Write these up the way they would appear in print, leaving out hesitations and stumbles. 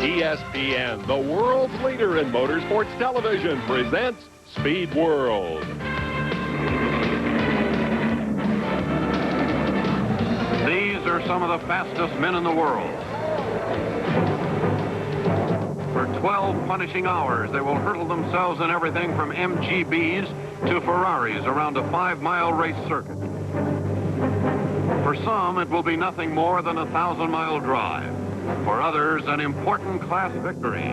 ESPN, the world's leader in motorsports television, presents Speed World. These are some of the fastest men in the world. For 12 punishing hours, they will hurtle themselves in everything from MGBs to Ferraris around a 5-mile race circuit. For some, it will be nothing more than a 1,000-mile drive. For others, an important class victory.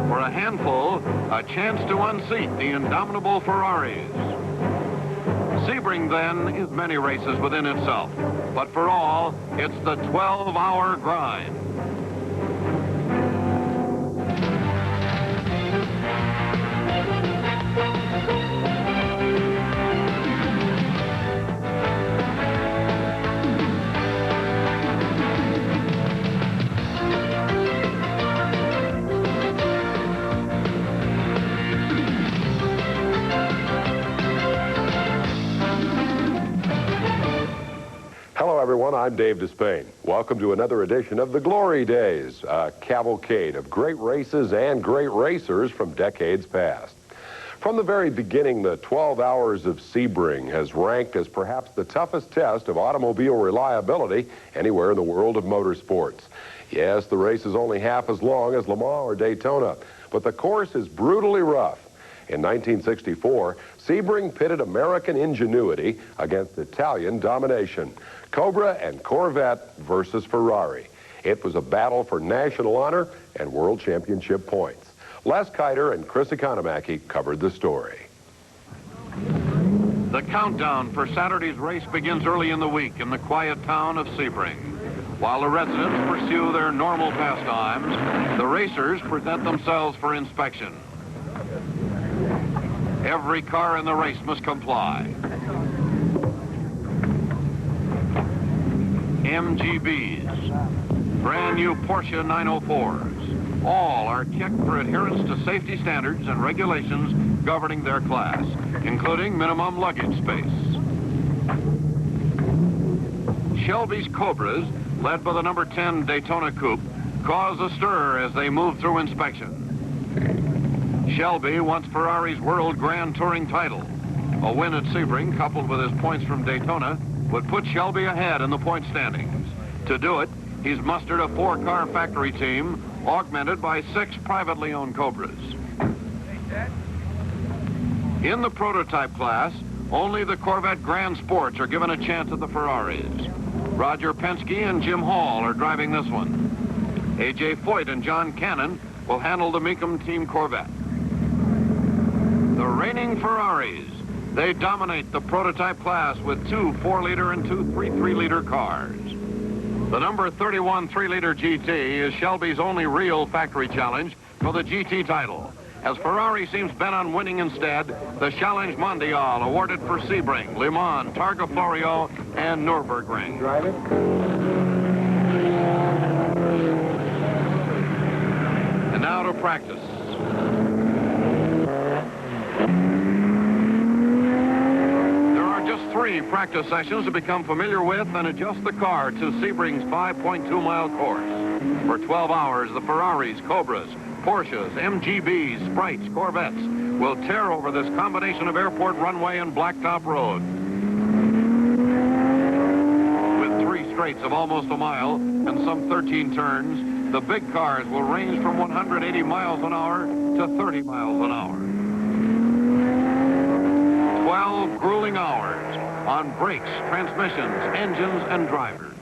For a handful, a chance to unseat the indomitable Ferraris. Sebring, then, is many races within itself. But for all, it's the 12-hour grind. Hello, everyone. I'm Dave Despain. Welcome to another edition of the Glory Days, a cavalcade of great races and great racers from decades past. From the very beginning, the 12 Hours of Sebring has ranked as perhaps the toughest test of automobile reliability anywhere in the world of motorsports. Yes, the race is only half as long as Le Mans or Daytona, but the course is brutally rough. In 1964, Sebring pitted American ingenuity against Italian domination. Cobra and Corvette versus Ferrari. It was a battle for national honor and world championship points. Les Kiter and Chris Economaki covered the story. The countdown for Saturday's race begins early in the week in the quiet town of Sebring. While the residents pursue their normal pastimes, the racers present themselves for inspection. Every car in the race must comply. MGBs, brand new Porsche 904s, all are checked for adherence to safety standards and regulations governing their class, including minimum luggage space. Shelby's Cobras, led by the number 10 Daytona Coupe, cause a stir as they move through inspection. Shelby wants Ferrari's World Grand Touring title. A win at Sebring, coupled with his points from Daytona, would put Shelby ahead in the point standings. To do it, he's mustered a 4-car factory team, augmented by 6 privately owned Cobras. In the prototype class, only the Corvette Grand Sports are given a chance at the Ferraris. Roger Penske and Jim Hall are driving this one. A.J. Foyt and John Cannon will handle the Mecum Team Corvette. The reigning Ferraris, they dominate the prototype class with 2 4-liter and 2 3-liter cars. The number 31 3-liter GT is Shelby's only real factory challenge for the GT title, as Ferrari seems bent on winning instead the Challenge Mondial awarded for Sebring, Le Mans, Targa Florio, and Nürburgring. Drive it. And now to practice. There are just 3 practice sessions to become familiar with and adjust the car to Sebring's 5.2-mile course. For 12 hours, the Ferraris, Cobras, Porsches, MGBs, Sprites, Corvettes will tear over this combination of airport runway and blacktop road. With 3 straights of almost a mile and some 13 turns, the big cars will range from 180 miles an hour to 30 miles an hour. 12 grueling hours on brakes, transmissions, engines, and drivers.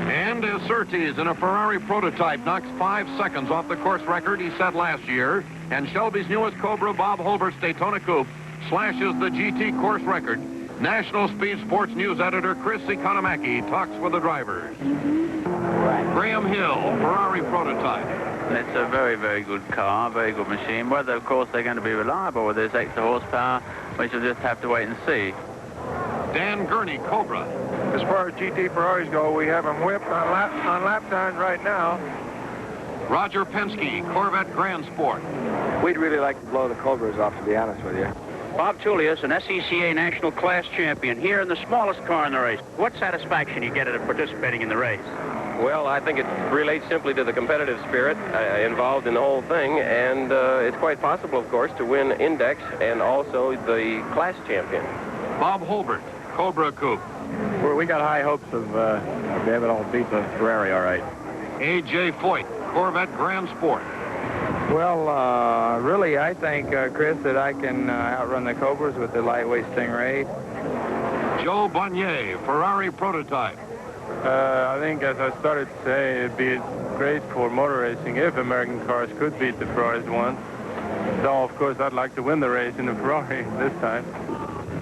And as Surtees in a Ferrari prototype knocks 5 seconds off the course record he set last year, and Shelby's newest Cobra, Bob Holbert's Daytona Coupe, slashes the GT course record, National Speed Sports News editor Chris Economaki talks with the drivers. Graham Hill, Ferrari prototype. It's a very, very good car, very good machine. Whether, of course, they're going to be reliable with this extra horsepower, we shall just have to wait and see. Dan Gurney, Cobra. As far as GT Ferraris go, we have them whipped on lap times right now. Roger Penske, Corvette Grand Sport. We'd really like to blow the Cobras off, to be honest with you. Bob Tullius, an SCCA National Class Champion, here in the smallest car in the race. What satisfaction you get out of participating in the race? Well, I think it relates simply to the competitive spirit involved in the whole thing, and it's quite possible, of course, to win Index and also the class champion. Bob Holbert, Cobra Coupe. Well, we got high hopes of being able to beat the Ferrari, all right. A.J. Foyt, Corvette Grand Sport. Well, really, I think, Chris, that I can outrun the Cobras with the lightweight Stingray. Joe Bonnier, Ferrari prototype. I think, as I started to say, it'd be great for motor racing if American cars could beat the Ferraris once. So, of course, I'd like to win the race in the Ferrari this time.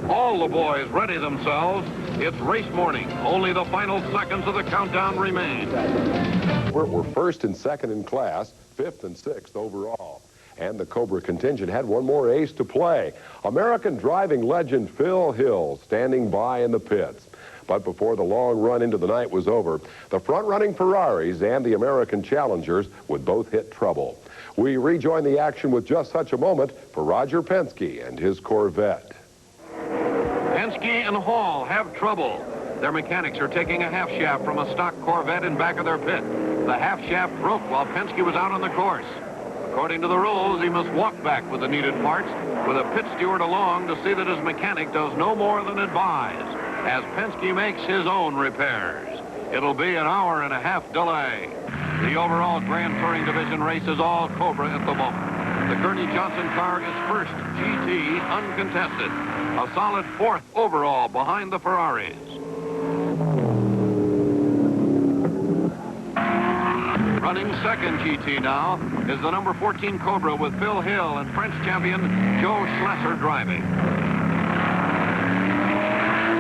All the boys ready themselves. It's race morning. Only the final seconds of the countdown remain. We're first and second in class, fifth and sixth overall. And the Cobra contingent had one more ace to play. American driving legend Phil Hill standing by in the pits. But before the long run into the night was over, the front-running Ferraris and the American challengers would both hit trouble. We rejoin the action with just such a moment for Roger Penske and his Corvette. Penske and Hall have trouble. Their mechanics are taking a half shaft from a stock Corvette in back of their pit. The half shaft broke while Penske was out on the course. According to the rules, he must walk back with the needed parts with a pit steward along to see that his mechanic does no more than advise as Penske makes his own repairs. It'll be an hour-and-a-half delay. The overall Grand Touring Division race is all Cobra at the moment. The Gurney Johnson car is first GT uncontested. A solid fourth overall behind the Ferraris. Running second GT now is the number 14 Cobra with Phil Hill and French champion Joe Schlesser driving.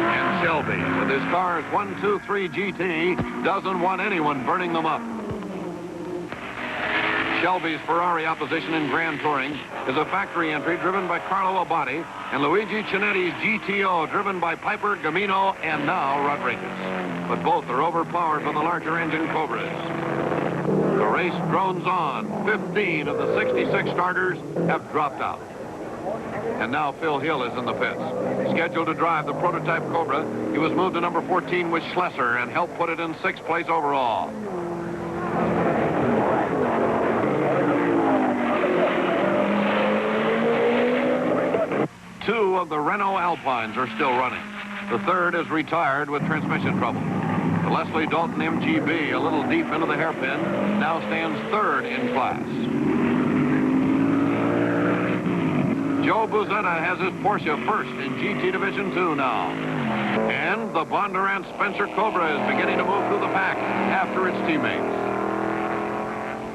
And Shelby, with his cars 1, 2, 3 GT, doesn't want anyone burning them up. Shelby's Ferrari opposition in Grand Touring is a factory entry driven by Carlo Abate and Luigi Cinetti's GTO driven by Piper, Gamino, and now Rodriguez. But both are overpowered by the larger engine Cobras. The race drones on. 15 of the 66 starters have dropped out. And now Phil Hill is in the pits. Scheduled to drive the prototype Cobra, he was moved to number 14 with Schlesser and helped put it in 6th place overall. Two of the Renault Alpines are still running. The third is retired with transmission trouble. The Leslie Dalton MGB, a little deep into the hairpin, now stands third in class. Joe Buzetta has his Porsche first in GT Division 2 now. And the Bondurant Spencer Cobra is beginning to move through the pack after its teammates.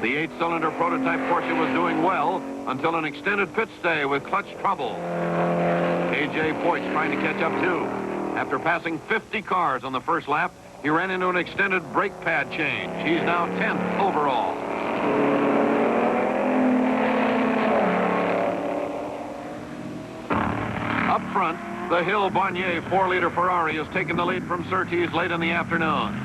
The 8-cylinder prototype Porsche was doing well until an extended pit stay with clutch trouble. A.J. Foyt's trying to catch up too. After passing 50 cars on the first lap, he ran into an extended brake pad change. He's now 10th overall. Up front, the Hill Bonnier 4-liter Ferrari has taken the lead from Surtees late in the afternoon.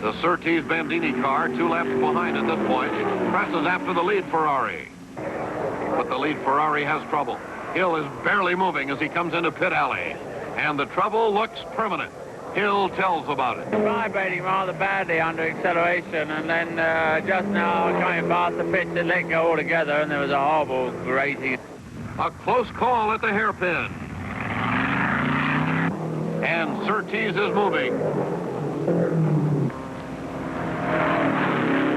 The Surtees Bandini car, 2 laps behind at this point, presses after the lead Ferrari. But the lead Ferrari has trouble. Hill is barely moving as he comes into pit alley. And the trouble looks permanent. Hill tells about it. Vibrating rather badly under acceleration, and then just now coming past the pitch, it let go altogether, and there was a horrible grating. A close call at the hairpin. And Surtees is moving.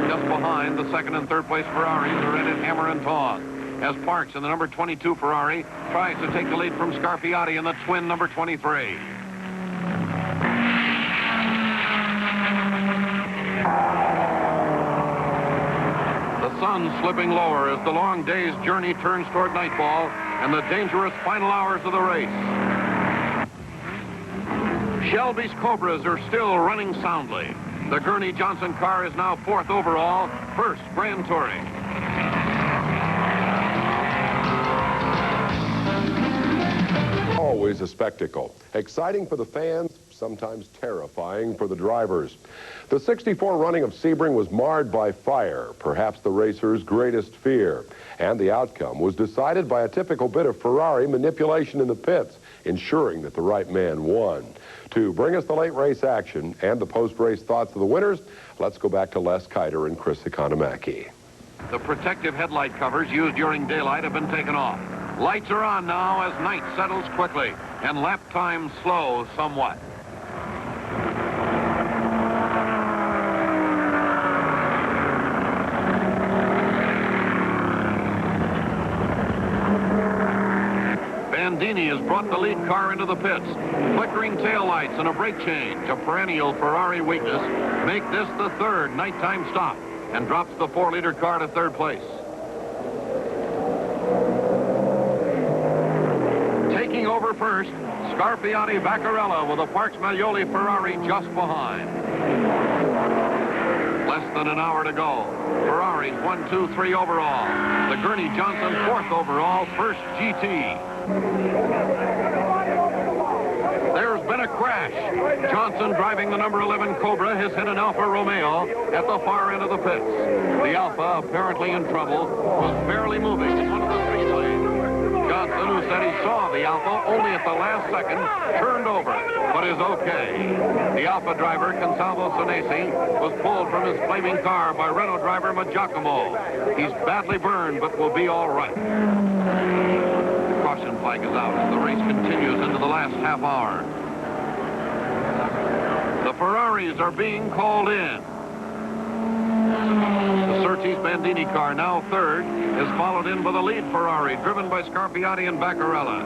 Just behind, the second and third place Ferraris are in it hammer and tongs, as Parks in the number 22 Ferrari tries to take the lead from Scarfiotti in the twin number 23. The sun slipping lower as the long day's journey turns toward nightfall and the dangerous final hours of the race. Shelby's Cobras are still running soundly. The Gurney Johnson car is now 4th overall, first Grand Touring. Always a spectacle. Exciting for the fans, sometimes terrifying for the drivers. The 64 running of Sebring was marred by fire, perhaps the racer's greatest fear. And the outcome was decided by a typical bit of Ferrari manipulation in the pits, ensuring that the right man won. To bring us the late race action and the post-race thoughts of the winners, let's go back to Les Kiter and Chris Economaki. The protective headlight covers used during daylight have been taken off. Lights are on now as night settles quickly and lap time slows somewhat. Bandini has brought the lead car into the pits. Flickering taillights and a brake change, a perennial Ferrari weakness, make this the third nighttime stop and drops the 4-liter car to third place. Taking over first, Scarpiati Vaccarella with a Parks Maglioli Ferrari just behind. Less than an hour to go. Ferraris 1, 2, 3 overall. The Gurney Johnson 4th overall, first GT. There's been a crash. Johnson, driving the number 11 Cobra, has hit an Alfa Romeo at the far end of the pits. The Alfa, apparently in trouble, was barely moving in one of the 3 lanes. Johnson, who said he saw the Alfa only at the last second, turned over, but is okay. The Alfa driver, Consalvo Sanesi, was pulled from his flaming car by Renault driver Giacomo. He's badly burned, but will be all right. The caution flag is out as the race continues into the last half hour. The Ferraris are being called in. The Surtees Bandini car, now third, is followed in by the lead Ferrari, driven by Scarpiati and Vaccarella.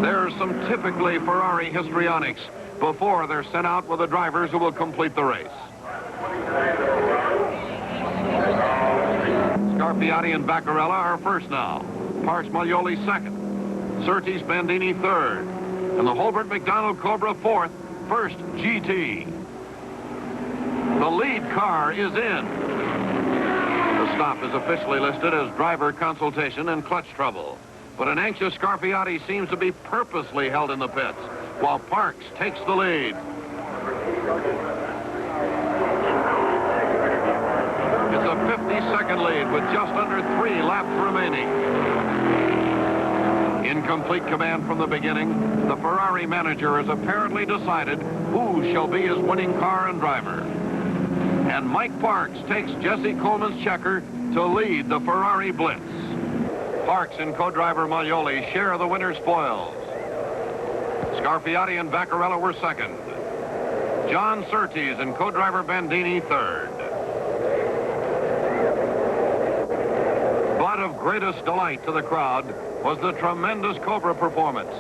There's some typically Ferrari histrionics before they're sent out with the drivers who will complete the race. Scarpiati and Vaccarella are first now. Parks Maglioli second. Surtees Bandini third. And the Holbert MacDonald Cobra fourth, first GT. The lead car is in. The stop is officially listed as driver consultation and clutch trouble. But an anxious Scarpiati seems to be purposely held in the pits, while Parks takes the lead. It's a 50-second lead with just under 3 laps remaining. In complete command from the beginning, the Ferrari manager has apparently decided who shall be his winning car and driver. And Mike Parks takes Jesse Coleman's checker to lead the Ferrari blitz. Parks and co-driver Maglioli share the winner's spoils. Scarpiati and Vaccarella were second. John Surtees and co-driver Bandini third. But of greatest delight to the crowd was the tremendous Cobra performance.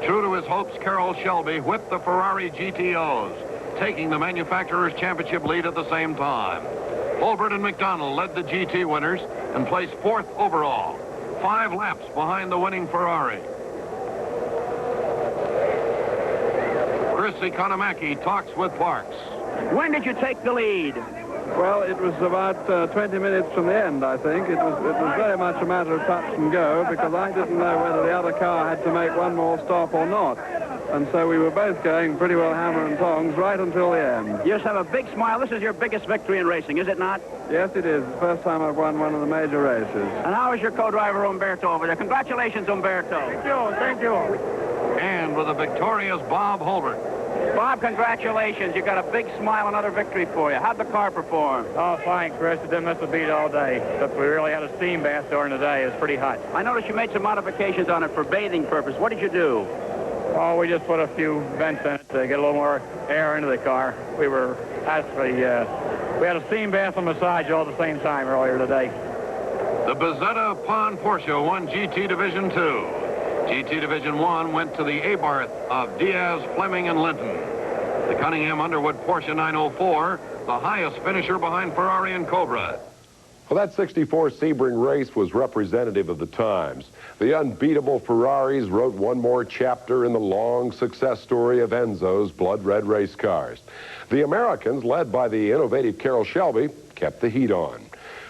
True to his hopes, Carroll Shelby whipped the Ferrari GTOs, taking the manufacturer's championship lead at the same time. Holbert and MacDonald led the GT winners and placed 4th overall, 5 laps behind the winning Ferrari. Chris Economaki talks with Parks. When did you take the lead? Well, it was about 20 minutes from the end, I think. It was very much a matter of touch and go, because I didn't know whether the other car had to make one more stop or not. And so we were both going pretty well hammer and tongs right until the end. You just have a big smile. This is your biggest victory in racing, is it not? Yes, it is. The first time I've won one of the major races. And how is your co-driver Umberto over there? Congratulations, Umberto. Thank you. Thank you. And with a victorious Bob Holbert. Bob, congratulations. You got a big smile, another victory for you. How'd the car perform? Oh, fine, Chris. It didn't miss a beat all day. Except we really had a steam bath during the day. It was pretty hot. I noticed you made some modifications on it for bathing purpose. What did you do? Oh, we just put a few vents in it to get a little more air into the car. We were actually, we had a steam bath and massage all at the same time earlier today. The Bezzetta Pond Porsche won GT Division 2. GT Division 1 went to the Abarth of Diaz, Fleming, and Linton. The Cunningham Underwood Porsche 904, the highest finisher behind Ferrari and Cobra. Well, that 64 Sebring race was representative of the times. The unbeatable Ferraris wrote one more chapter in the long success story of Enzo's blood red race cars. The Americans, led by the innovative Carroll Shelby, kept the heat on.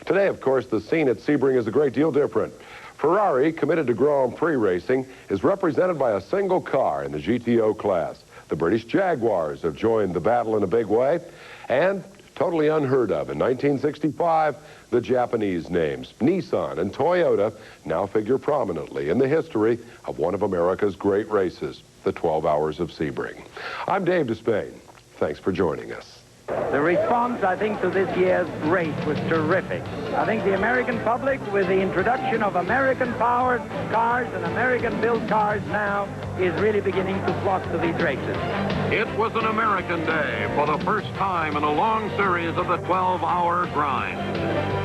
Today, of course, the scene at Sebring is a great deal different. Ferrari, committed to Grand Prix racing, is represented by a single car in the GTO class. The British Jaguars have joined the battle in a big way, and totally unheard of, in 1965, the Japanese names, Nissan and Toyota, now figure prominently in the history of one of America's great races, the 12 Hours of Sebring. I'm Dave Despain. Thanks for joining us. The response, I think, to this year's race was terrific. I think the American public, with the introduction of American-powered cars and American-built cars now, is really beginning to flock to these races. It was an American day for the first time in a long series of the 12-hour grind.